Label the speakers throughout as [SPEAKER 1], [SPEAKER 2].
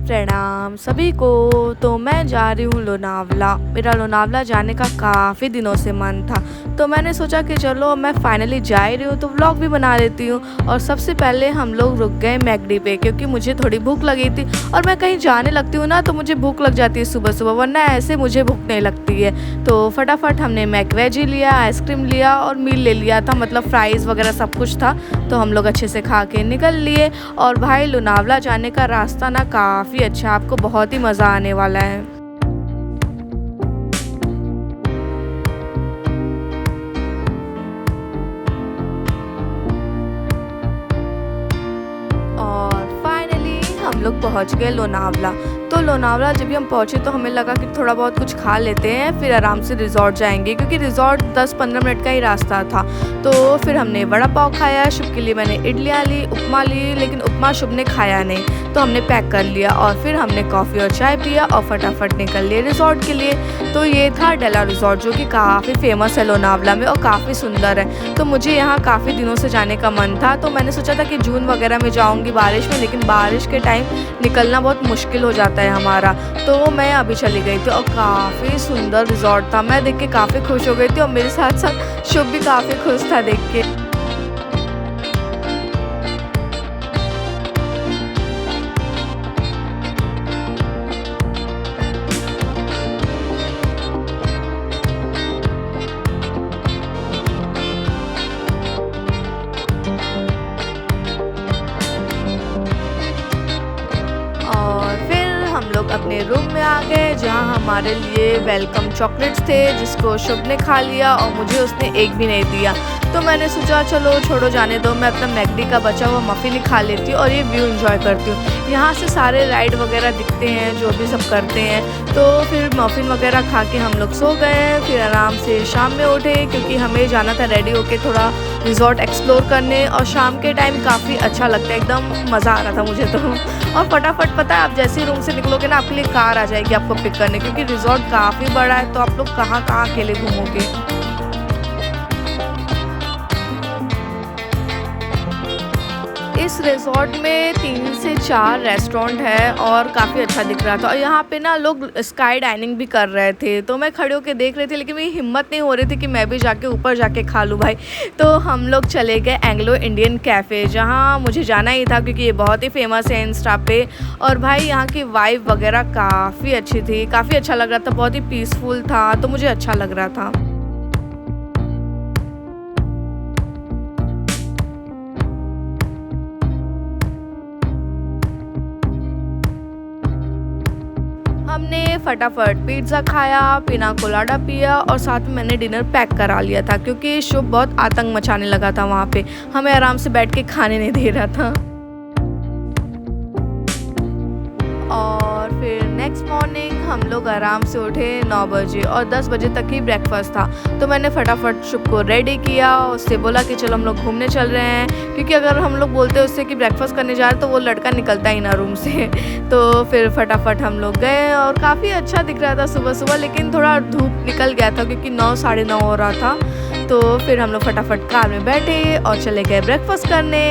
[SPEAKER 1] प्रणाम सभी को। तो मैं जा रही हूँ लोनावला। मेरा लोनावला जाने का काफ़ी दिनों से मन था, तो मैंने सोचा कि चलो मैं फाइनली जा ही रही हूँ तो व्लॉग भी बना लेती हूँ। और सबसे पहले हम लोग रुक गए मैकडी पे, क्योंकि मुझे थोड़ी भूख लगी थी। और मैं कहीं जाने लगती हूँ ना तो मुझे भूख लग जाती है सुबह सुबह, वरना ऐसे मुझे भूख नहीं लगती है। तो फटाफट हमने मैकवेजी लिया, आइसक्रीम लिया और मील ले लिया था, मतलब फ्राइज़ वगैरह सब कुछ था। तो हम लोग अच्छे से खा के निकल लिए। और भाई लोनावला जाने का रास्ता ना काफ़ी अच्छा, आपको बहुत ही मज़ा आने वाला है। और फाइनली हम लोग पहुंच गए लोनावला। तो लोनावला जब भी हम पहुंचे तो हमें लगा कि थोड़ा बहुत कुछ खा लेते हैं, फिर आराम से रिज़ॉर्ट जाएंगे, क्योंकि रिज़ॉर्ट 10-15 मिनट का ही रास्ता था। तो फिर हमने वड़ा पाव खाया, शुभ के लिए मैंने इडलियाँ ली, उपमा ली, लेकिन उपमा शुभ ने खाया नहीं तो हमने पैक कर लिया। और फिर हमने कॉफ़ी और चाय पिया और फटाफट निकल लिए रिज़ॉर्ट के लिए। तो ये था डेला रिज़ॉर्ट, जो कि काफ़ी फेमस है लोनावला में और काफ़ी सुंदर है। तो मुझे यहाँ काफ़ी दिनों से जाने का मन था, तो मैंने सोचा था कि जून वगैरह में जाऊँगी बारिश में, लेकिन बारिश के टाइम निकलना बहुत मुश्किल हो जाता है हमारा। तो मैं अभी चली गई थी और काफ़ी सुंदर रिज़ॉर्ट था। मैं देख के काफ़ी खुश हो गई थी और मेरे साथ साथ शुभ भी काफ़ी खुश था देख के। और फिर हम लोग अपने रूम में आ गए, जहाँ हमारे लिए वेलकम चॉकलेट्स थे, जिसको शुभ ने खा लिया और मुझे उसने एक भी नहीं दिया। तो मैंने सोचा चलो छोड़ो जाने दो, मैं अपना मैकडी का बचा हुआ मफ़िन ही खा लेती हूँ और ये व्यू एंजॉय करती हूँ। यहाँ से सारे राइड वगैरह दिखते हैं, जो भी सब करते हैं। तो फिर मफ़िन वगैरह खा के हम लोग सो गए। फिर आराम से शाम में उठे, क्योंकि हमें जाना था रेडी होके थोड़ा रिज़ॉर्ट एक्सप्लोर करने। और शाम के टाइम काफ़ी अच्छा लगता है, एकदम मज़ा आ रहा था मुझे तो। और फटाफट पता है, आप जैसे ही रूम से निकलोगे ना आपके लिए कार आ जाएगी आपको पिक करने, क्योंकि रिज़ॉर्ट काफ़ी बड़ा है, तो आप लोग कहाँ कहाँ अकेले घूमोगे। इस रिज़ॉर्ट में 3 से 4 रेस्टोरेंट है और काफ़ी अच्छा दिख रहा था। और यहाँ पे ना लोग स्काई डाइनिंग भी कर रहे थे, तो मैं खड़े होके देख रही थी, लेकिन मेरी हिम्मत नहीं हो रही थी कि मैं भी जाके ऊपर जाके खा लूँ भाई। तो हम लोग चले गए एंग्लो इंडियन कैफ़े, जहाँ मुझे जाना ही था क्योंकि ये बहुत ही फेमस है इंस्टा पे। और भाई यहाँ की वाइब वगैरह काफ़ी अच्छी थी, काफ़ी अच्छा लग रहा था, बहुत ही पीसफुल था, तो मुझे अच्छा लग रहा था। हमने फटाफट पिज़्ज़ा खाया, पिना कोलाडा पिया और साथ में मैंने डिनर पैक करा लिया था, क्योंकि शुभ बहुत आतंक मचाने लगा था वहाँ पे, हमें आराम से बैठ के खाने नहीं दे रहा था। और फिर नेक्स्ट मॉर्निंग हम लोग आराम से उठे 9 बजे और 10 बजे तक ही ब्रेकफास्ट था। तो मैंने फटाफट शुभ को रेडी किया, उससे बोला कि चलो हम लोग घूमने चल रहे हैं, क्योंकि अगर हम लोग बोलते उससे कि ब्रेकफास्ट करने जा रहे तो वो लड़का निकलता ही ना रूम से। तो फिर फटाफट हम लोग गए और काफ़ी अच्छा दिख रहा था सुबह सुबह, लेकिन थोड़ा धूप निकल गया था क्योंकि 9 साढ़े 9 हो रहा था। तो फिर हम लोग फटाफट कार में बैठे और चले गए ब्रेकफास्ट करने।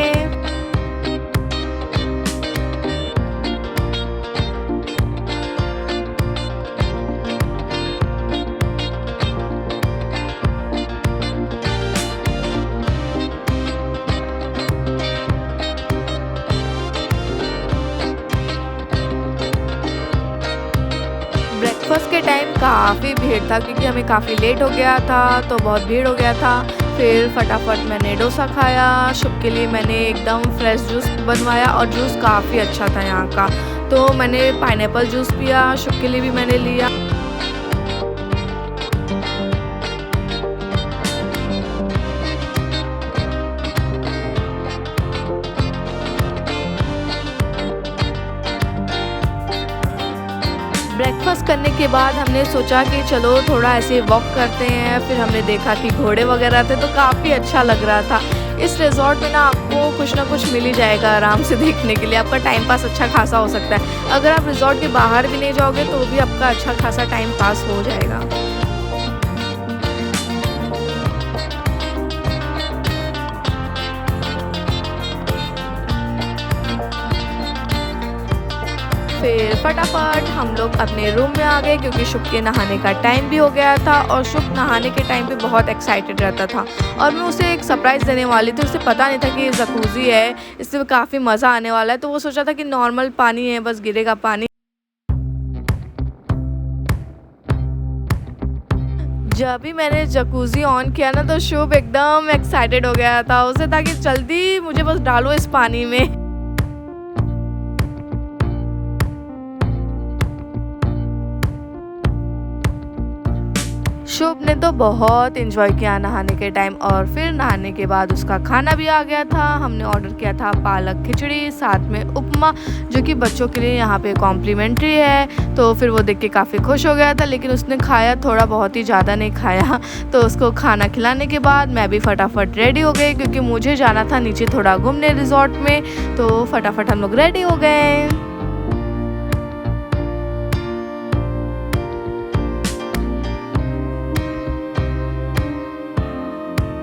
[SPEAKER 1] ब्रेकफास्ट के टाइम काफ़ी भीड़ था, क्योंकि हमें काफ़ी लेट हो गया था, तो बहुत भीड़ हो गया था। फिर फटाफट मैंने डोसा खाया, शुभ के लिए मैंने एकदम फ्रेश जूस बनवाया और जूस काफ़ी अच्छा था यहाँ का। तो मैंने पाइनएप्पल जूस पिया, शुभ के लिए भी मैंने लिया। ब्रेकफास्ट करने के बाद हमने सोचा कि चलो थोड़ा ऐसे वॉक करते हैं। फिर हमने देखा कि घोड़े वगैरह थे, तो काफ़ी अच्छा लग रहा था। इस रिज़ॉर्ट में ना आपको कुछ ना कुछ मिल ही जाएगा आराम से देखने के लिए, आपका टाइम पास अच्छा खासा हो सकता है। अगर आप रिज़ॉर्ट के बाहर भी नहीं जाओगे तो भी आपका अच्छा खासा टाइम पास हो जाएगा। फिर फटाफट हम लोग अपने रूम में आ गए क्योंकि शुभ के नहाने का टाइम भी हो गया था और शुभ नहाने के टाइम पे बहुत एक्साइटेड रहता था और मैं उसे एक सरप्राइज़ देने वाली थी। उसे पता नहीं था कि ये जकूज़ी है, इससे काफ़ी मज़ा आने वाला है, तो वो सोचा था कि नॉर्मल पानी है, बस गिरेगा पानी। जब भी मैंने जकूज़ी ऑन किया ना तो शुभ एकदम एक्साइटेड हो गया था। उसे था कि जल्दी मुझे बस डालो इस पानी में। शुभ ने तो बहुत एंजॉय किया नहाने के टाइम और फिर नहाने के बाद उसका खाना भी आ गया था। हमने ऑर्डर किया था पालक खिचड़ी साथ में उपमा, जो कि बच्चों के लिए यहाँ पे कॉम्प्लीमेंट्री है। तो फिर वो देख के काफ़ी खुश हो गया था, लेकिन उसने खाया थोड़ा, बहुत ही ज़्यादा नहीं खाया। तो उसको खाना खिलाने के बाद मैं भी फटाफट रेडी हो गई क्योंकि मुझे जाना था नीचे थोड़ा घूमने रिजॉर्ट में। तो फटाफट हम लोग रेडी हो गए।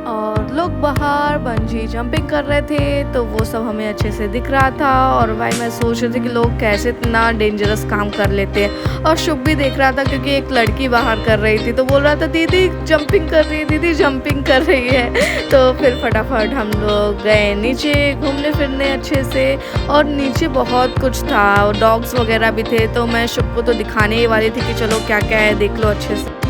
[SPEAKER 1] और लोग बाहर बंजी जंपिंग कर रहे थे, तो वो सब हमें अच्छे से दिख रहा था। और भाई मैं सोच रही थी कि लोग कैसे इतना डेंजरस काम कर लेते हैं। और शुभ भी देख रहा था क्योंकि एक लड़की बाहर कर रही थी, तो बोल रहा था दीदी जंपिंग कर रही है, दीदी जंपिंग कर रही है। तो फिर फटाफट हम लोग गए नीचे घूमने फिरने अच्छे से। और नीचे बहुत कुछ था, डॉग्स वगैरह भी थे, तो मैं शुभ को तो दिखाने ही वाली थी कि चलो क्या क्या है देख लो अच्छे से।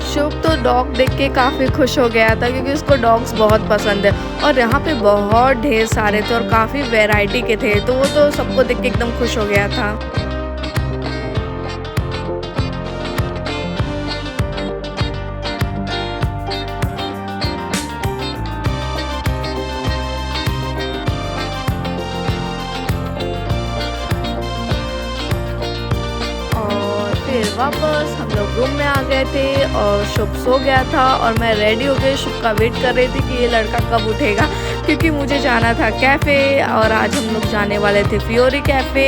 [SPEAKER 1] शुभ तो डॉग देख के काफ़ी खुश हो गया था क्योंकि उसको डॉग्स बहुत पसंद है और यहाँ पे बहुत ढेर सारे थे और काफ़ी वैरायटी के थे, तो वो तो सबको देख के एकदम खुश हो गया था। और फिर वापस हम लोग रूम में आ गए थे और शुभ सो गया था और मैं रेडी हो गई शुभ का वेट कर रही थी कि ये लड़का कब उठेगा, क्योंकि मुझे जाना था कैफ़े और आज हम लोग जाने वाले थे फियोरी कैफ़े।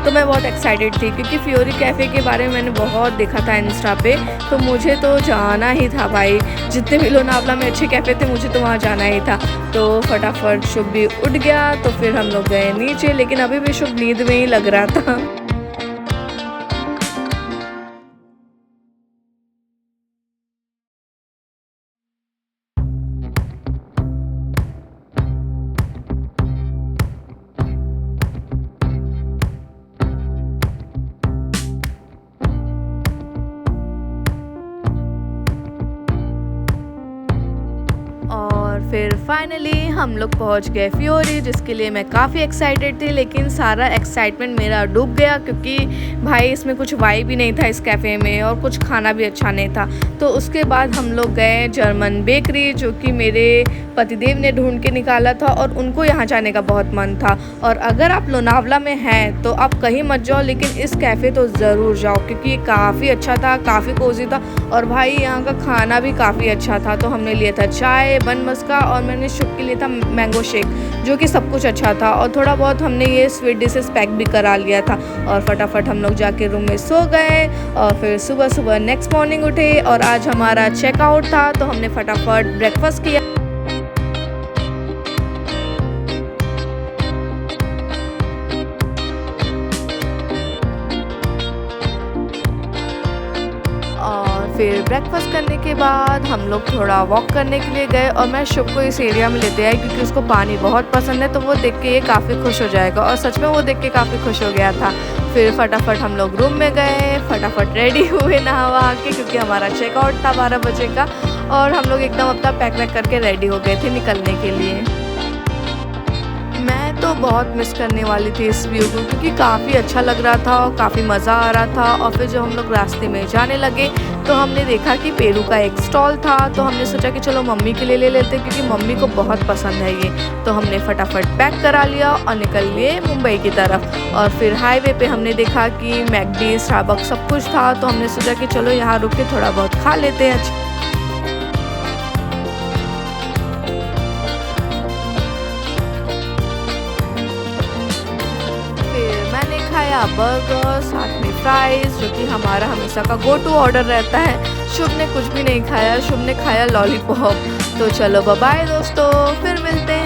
[SPEAKER 1] तो मैं बहुत एक्साइटेड थी क्योंकि फियोरी कैफ़े के बारे में मैंने बहुत देखा था इंस्टा पे, तो मुझे तो जाना ही था भाई। जितने भी लोनावला में अच्छे कैफ़े थे मुझे तो वहाँ जाना ही था। तो फटाफट शुभ भी उठ गया, तो फिर हम लोग गए नीचे, लेकिन अभी भी शुभ नींद में ही लग रहा था। और फिर फाइनली हम लोग पहुंच गए फियोरी, जिसके लिए मैं काफ़ी एक्साइटेड थी, लेकिन सारा एक्साइटमेंट मेरा डूब गया क्योंकि भाई इसमें कुछ वाइब भी नहीं था इस कैफ़े में और कुछ खाना भी अच्छा नहीं था। तो उसके बाद हम लोग गए जर्मन बेकरी, जो कि मेरे पतिदेव ने ढूंढ के निकाला था और उनको यहाँ जाने का बहुत मन था। और अगर आप लोनावला में हैं तो आप कहीं मत जाओ, लेकिन इस कैफ़े तो ज़रूर जाओ क्योंकि ये काफ़ी अच्छा था, काफ़ी कोजी था और भाई यहाँ का खाना भी काफ़ी अच्छा था। तो हमने लिया था चाय, बन मस्का और मैंने शुभ के लिए था मैंगो शेक, जो कि सब कुछ अच्छा था। और थोड़ा बहुत हमने ये स्वीट डिशेस पैक भी करा लिया था और फटाफट हम लोग जाके रूम में सो गए। और फिर सुबह सुबह नेक्स्ट मॉर्निंग उठे और आज हमारा चेकआउट था, तो हमने फटाफट ब्रेकफास्ट किया। और फिर ब्रेकफास्ट करने के बाद हम लोग थोड़ा वॉक करने के लिए गए और मैं शुभ को इस एरिया में लेते आई क्योंकि उसको पानी बहुत पसंद है, तो वो देख के ये काफ़ी खुश हो जाएगा। और सच में वो देख के काफ़ी खुश हो गया था। फिर फटाफट हम लोग रूम में गए, फटाफट रेडी हुए नहा वहा के क्योंकि हमारा चेकआउट था 12 बजे का और हम लोग एकदम अपना पैक वैक करके रेडी हो गए थे निकलने के लिए। मैं तो बहुत मिस करने वाली थी इस व्यू को क्योंकि काफ़ी अच्छा लग रहा था और काफ़ी मज़ा आ रहा था। और फिर जब हम लोग रास्ते में जाने लगे तो हमने देखा कि पेरू का एक स्टॉल था, तो हमने सोचा कि चलो मम्मी के लिए ले लेते क्योंकि मम्मी को बहुत पसंद है ये। तो हमने फटाफट पैक करा लिया और निकल लिए मुंबई की तरफ। और फिर हाईवे पे हमने देखा कि मैकडी, स्टारबक्स सब कुछ था, तो हमने सोचा कि चलो यहाँ रुक के थोड़ा बहुत खा लेते हैं। खाया बर्गर साथ में फ्राइज़, जो कि हमारा हमेशा का गो टू ऑर्डर रहता है। शुभ ने कुछ भी नहीं खाया, शुभ ने खाया लॉलीपॉप। तो चलो बाय बाय दोस्तों, फिर मिलते